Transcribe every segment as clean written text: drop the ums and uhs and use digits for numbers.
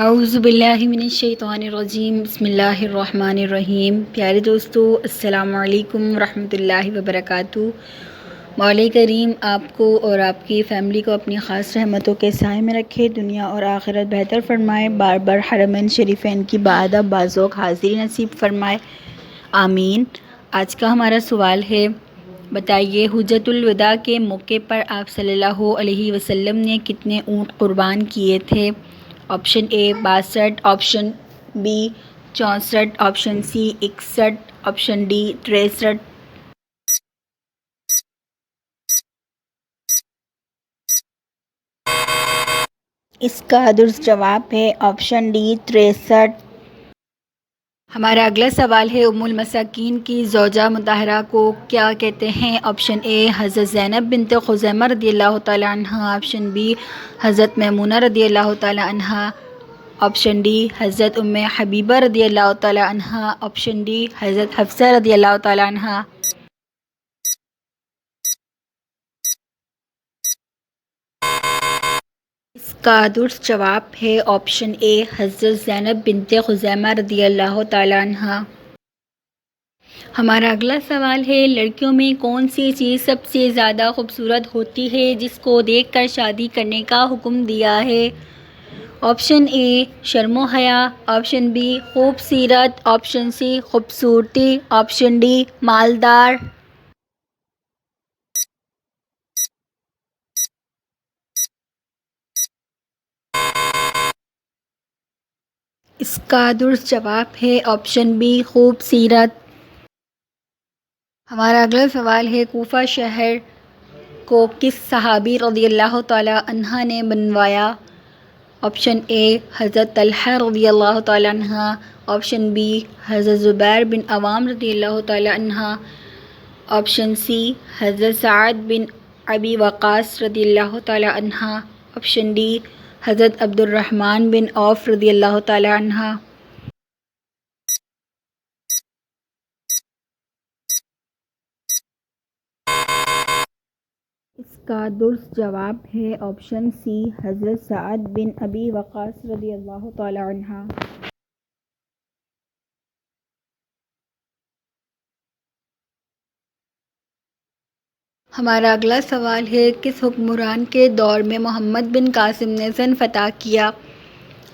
اعوذ باللہ من الشیطان الرجیم بسم اللہ الرحمن الرحیم۔ پیارے دوستو، السلام علیکم ورحمۃ اللہ وبرکاتہ۔ مولا کریم آپ کو اور آپ کی فیملی کو اپنی خاص رحمتوں کے سائے میں رکھے، دنیا اور آخرت بہتر فرمائے، بار بار حرمین شریفین کی باادب بازوق حاضری نصیب فرمائے، آمین۔ آج کا ہمارا سوال ہے، بتائیے حجۃ الوداع کے موقع پر آپ صلی اللہ علیہ وسلم نے کتنے اونٹ قربان کیے تھے؟ Option A 62، option B 64، option C 61، option D 63۔ اس کا درست جواب ہے آپشن ڈی 63۔ ہمارا اگلا سوال ہے، ام المساکین کی زوجہ مطہرہ کو کیا کہتے ہیں؟ آپشن اے حضرت زینب بنت خزیمہ رضی اللہ تعالی عنہ، آپشن بی حضرت میمونہ رضی اللہ تعالی عنہ، آپشن ڈی حضرت ام حبیبہ رضی اللہ تعالی عنہ، آپشن ڈی حضرت حفصہ رضی اللہ تعالی عنہ۔ اس کا درست جواب ہے آپشن اے حضرت زینب بنت خزیمہ رضی اللہ تعالی عنہ۔ ہمارا اگلا سوال ہے، لڑکیوں میں کون سی چیز سب سے زیادہ خوبصورت ہوتی ہے جس کو دیکھ کر شادی کرنے کا حکم دیا ہے؟ آپشن اے شرم و حیا، آپشن بی خوبصورت، آپشن سی خوبصورتی، آپشن ڈی مالدار۔ اس کا درست جواب ہے آپشن بی خوبصورت۔ ہمارا اگلا سوال ہے، کوفہ شہر کو کس صحابی رضی اللہ تعالی عنہ نے بنوایا؟ آپشن اے حضرت طلحہ رضی اللہ تعالی عنہ، آپشن بی حضرت زبیر بن عوام رضی اللہ تعالی عنہ، آپشن سی حضرت سعد بن ابی وقاص رضی اللہ تعالی عنہ، آپشن ڈی حضرت عبد الرحمن بن عوف رضی اللہ تعالی عنہ۔ اس کا درست جواب ہے آپشن سی حضرت سعد بن ابی وقاص رضی اللہ تعالی عنہ۔ ہمارا اگلا سوال ہے، کس حکمران کے دور میں محمد بن قاسم نے زن فتح کیا؟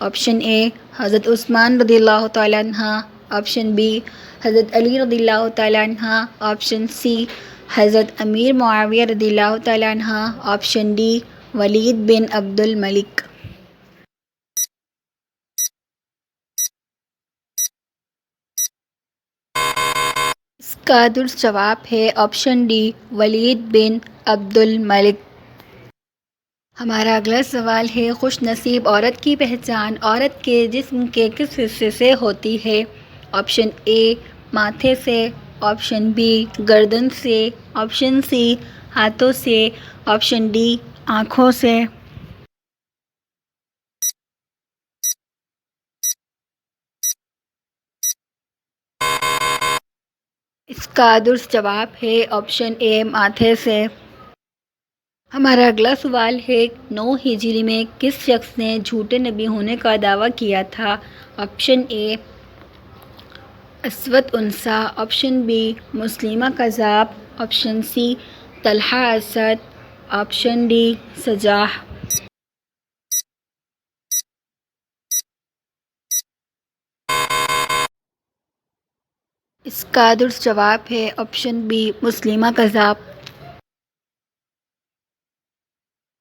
آپشن اے حضرت عثمان رضی اللہ تعالی عنہ، آپشن بی حضرت علی رضی اللہ تعالی عنہ، آپشن سی حضرت امیر معاویہ رضی اللہ تعالی عنہ، آپشن ڈی ولید بن عبد الملک۔ اس کا درست جواب ہے آپشن ڈی ولید بن عبد الملک۔ ہمارا اگلا سوال ہے، خوش نصیب عورت کی پہچان عورت کے جسم کے کس حصے سے ہوتی ہے؟ آپشن اے ماتھے سے، آپشن بی گردن سے، آپشن سی ہاتھوں سے، آپشن ڈی آنکھوں سے۔ اس کا درست جواب ہے آپشن اے ماتھے سے۔ ہمارا اگلا سوال ہے، 9 ہجری میں کس شخص نے جھوٹے نبی ہونے کا دعویٰ کیا تھا؟ Option A Aswad Ansi, option B Musaylimah Kazzab, option C Talha Asad, option D Sajah. اس کا درست جواب ہے آپشن بی مسیلمہ کذاب۔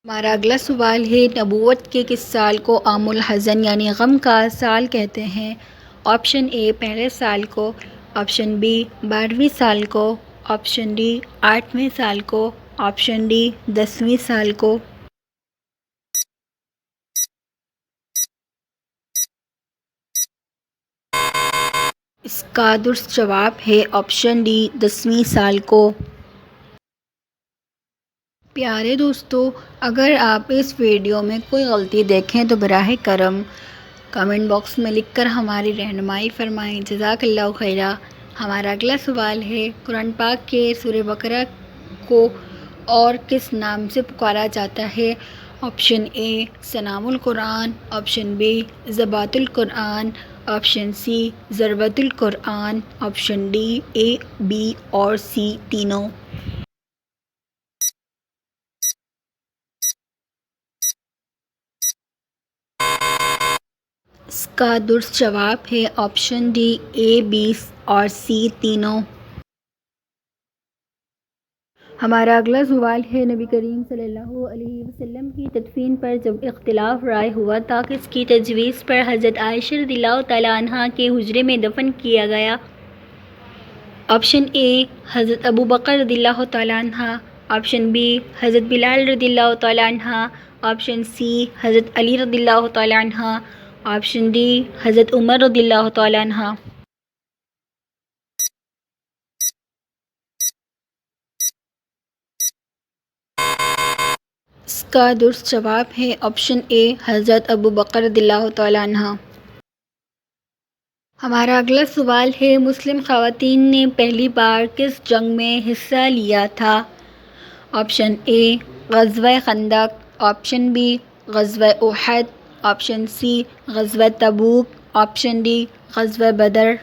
ہمارا اگلا سوال ہے، نبوت کے کس سال کو عام الحزن یعنی غم کا سال کہتے ہیں؟ آپشن اے پہلے سال کو، آپشن بی 12ویں سال کو، آپشن ڈی 8ویں سال کو، آپشن ڈی 10ویں سال کو۔ اس کا درست جواب ہے آپشن ڈی 10ویں سال کو۔ پیارے دوستو، اگر آپ اس ویڈیو میں کوئی غلطی دیکھیں تو براہ کرم کمنٹ باکس میں لکھ کر ہماری رہنمائی فرمائیں، جزاک اللہ خیرا۔ ہمارا اگلا سوال ہے، قرآن پاک کے سورہ بقرہ کو اور کس نام سے پکارا جاتا ہے؟ آپشن اے سنام القرآن، آپشن بی زبات القرآن، آپشن سی ضربت القرآن، آپشن ڈی اے، بی اور سی تینوں۔ اس کا درست جواب ہے آپشن ڈی اے، بی اور سی تینوں۔ ہمارا اگلا سوال ہے، نبی کریم صلی اللہ علیہ وسلم کی تدفین پر جب اختلاف رائے ہوا تھا، کس کی تجویز پر حضرت عائشہ رضی اللہ تعالیٰ عنہا کے حجرے میں دفن کیا گیا؟ آپشن اے حضرت ابو بکر رضی اللہ تعالیٰ عنہ، آپشن بی حضرت بلال رضی اللہ تعالیٰ عنہ، آپشن سی حضرت علی رضی اللہ تعالیٰ عنہ، آپشن ڈی حضرت عمر رضی اللہ تعالیٰ عنہ۔ اس کا درست جواب ہے آپشن اے حضرت ابو بکر رضی اللہ تعالیٰ عنہ۔ ہمارا اگلا سوال ہے، مسلم خواتین نے پہلی بار کس جنگ میں حصہ لیا تھا؟ آپشن اے غزوہ خندق، آپشن بی غزوہ احد، آپشن سی غزوہ تبوک، آپشن ڈی غزوہ بدر۔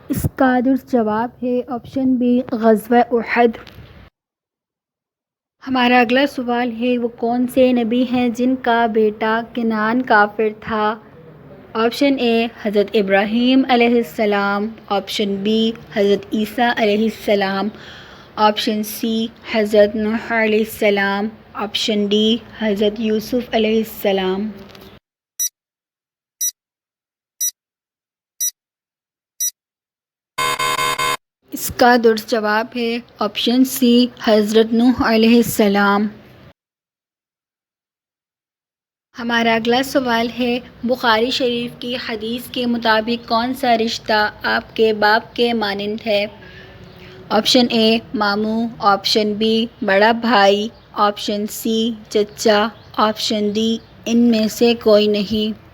اس کا درست جواب ہے آپشن بی غزوہ احد۔ ہمارا اگلا سوال ہے، وہ کون سے نبی ہیں جن کا بیٹا کنعان کافر تھا؟ آپشن اے حضرت ابراہیم علیہ السلام، آپشن بی حضرت عیسیٰ علیہ السلام، آپشن سی حضرت نوح علیہ السلام، آپشن ڈی حضرت یوسف علیہ السلام۔ اس کا درست جواب ہے آپشن سی حضرت نوح علیہ السلام۔ ہمارا اگلا سوال ہے، بخاری شریف کی حدیث کے مطابق کون سا رشتہ آپ کے باپ کے مانند ہے؟ آپشن اے ماموں، آپشن بی بڑا بھائی، آپشن سی چچا، آپشن ڈی ان میں سے کوئی نہیں۔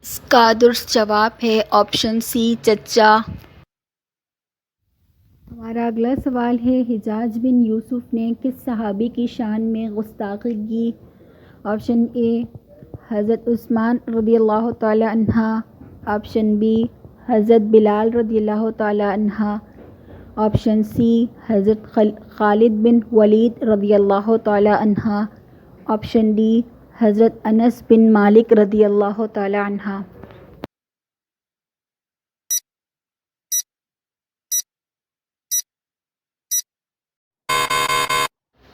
اس کا درست جواب ہے آپشن سی چچا۔ ہمارا اگلا سوال ہے، حجاج بن یوسف نے کس صحابی کی شان میں گستاخی کی؟ آپشن اے حضرت عثمان رضی اللہ تعالی عنہ، آپشن بی حضرت بلال رضی اللہ تعالی عنہ، آپشن سی حضرت خالد بن ولید رضی اللہ تعالی عنہ، آپشن ڈی حضرت انس بن مالک رضی اللہ تعالی عنہ۔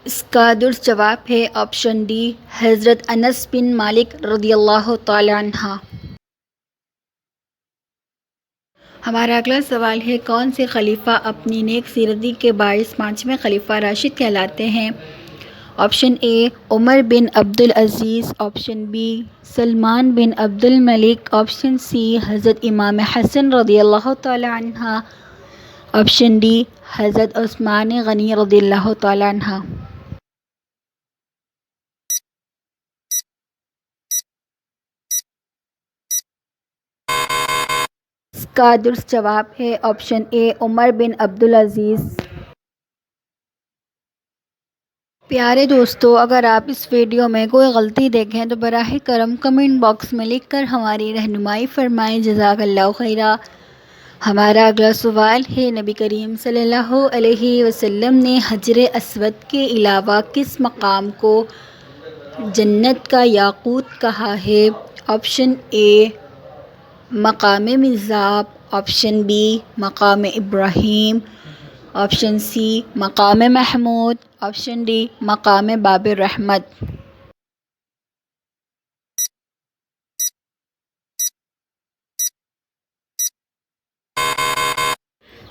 اس کا درست جواب ہے آپشن ڈی حضرت انس بن مالک رضی اللہ تعالی عنہ۔ ہمارا اگلا سوال ہے، کون سے خلیفہ اپنی نیک سیرتی کے باعث پانچویں خلیفہ راشد کہلاتے ہیں؟ آپشن اے عمر بن عبد العزیز، آپشن بی سلمان بن عبد الملک، آپشن سی حضرت امام حسن رضی اللہ تعالی عنہ، آپشن ڈی حضرت عثمان غنی رضی اللہ تعالی عنہ۔ اس کا درست جواب ہے آپشن اے عمر بن عبد العزیز۔ پیارے دوستو، اگر آپ اس ویڈیو میں کوئی غلطی دیکھیں تو براہ کرم کمنٹ باکس میں لکھ کر ہماری رہنمائی فرمائیں، جزاک اللہ خیرا۔ ہمارا اگلا سوال ہے، نبی کریم صلی اللہ علیہ وسلم نے حجر اسود کے علاوہ کس مقام کو جنت کا یاقوت کہا ہے؟ آپشن اے مقام میزاب، آپشن بی مقام ابراہیم، آپشن سی مقام محمود، آپشن ڈی مقام باب الرحمت۔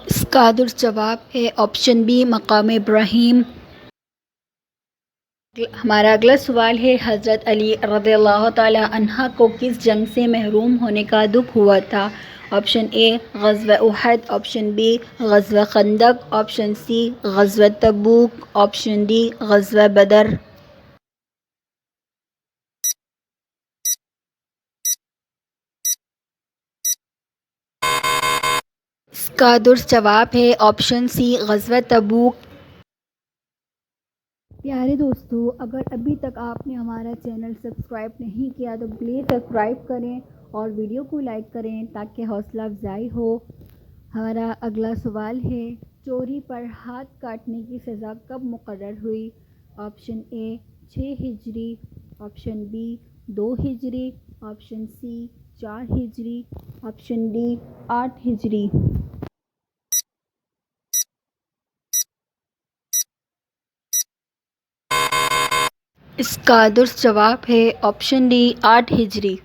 اس کا درست جواب ہے آپشن بی مقام ابراہیم۔ ہمارا اگلا سوال ہے، حضرت علی رضی اللہ تعالی عنہ کو کس جنگ سے محروم ہونے کا دکھ ہوا تھا؟ آپشن اے غزوہ احد، آپشن بی غزوہ خندق، آپشن سی غزوہ تبوک، آپشن ڈی غزوہ بدر۔ کا درست جواب ہے آپشن سی غزوہ تبوک۔ پیارے دوستو، اگر ابھی تک آپ نے ہمارا چینل سبسکرائب نہیں کیا تو پلیز سبسکرائب کریں اور ویڈیو کو لائک کریں تاکہ حوصلہ افزائی ہو۔ ہمارا اگلا سوال ہے، چوری پر ہاتھ کاٹنے کی سزا کب مقرر ہوئی؟ آپشن اے 6 ہجری، آپشن بی 2 ہجری، آپشن سی 4 ہجری، آپشن ڈی 8 ہجری۔ اس کا درست جواب ہے آپشن ڈی 8 ہجری۔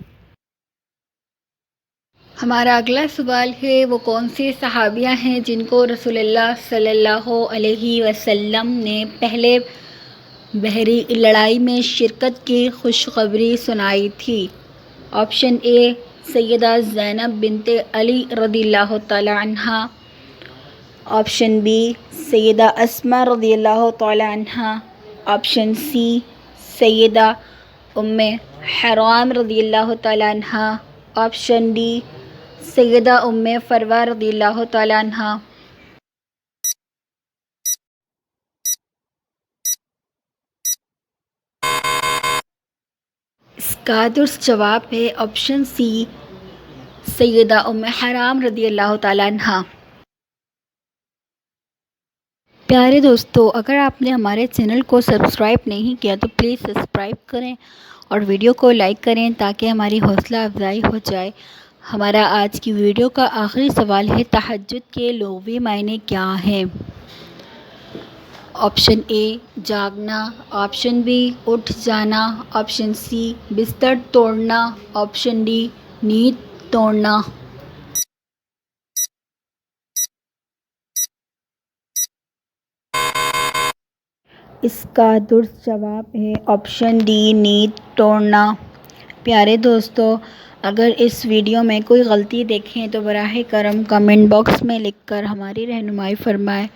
ہمارا اگلا سوال ہے، وہ کون سی صحابیہ ہیں جن کو رسول اللہ صلی اللہ علیہ وسلم نے پہلے بحری لڑائی میں شرکت کی خوشخبری سنائی تھی؟ آپشن اے سیدہ زینب بنت علی رضی اللہ تعالی عنہا، آپشن بی سیدہ اسماء رضی اللہ تعالی عنہا، آپشن سی سیدہ ام حرام رضی اللہ تعالی عنہا، آپشن ڈی سیدہ ام فروہ رضی اللہ تعالی عنہا۔ اس کا درست جواب ہے آپشن سی سیدہ ام حرام رضی اللہ تعالی عنہا۔ پیارے دوستو، اگر آپ نے ہمارے چینل کو سبسکرائب نہیں کیا تو پلیز سبسکرائب کریں اور ویڈیو کو لائک کریں تاکہ ہماری حوصلہ افزائی ہو جائے۔ ہمارا آج کی ویڈیو کا آخری سوال ہے، تہجد کے لغوی معنی کیا ہیں؟ آپشن اے جاگنا، آپشن بی اٹھ جانا، آپشن سی بستر توڑنا، آپشن ڈی نیند توڑنا۔ اس کا درست جواب ہے آپشن ڈی نیند توڑنا۔ پیارے دوستو، اگر اس ویڈیو میں کوئی غلطی دیکھیں تو براہ کرم کمنٹ باکس میں لکھ کر ہماری رہنمائی فرمائیں۔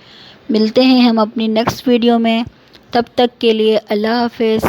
ملتے ہیں ہم اپنی نیکسٹ ویڈیو میں، تب تک کے لیے اللہ حافظ۔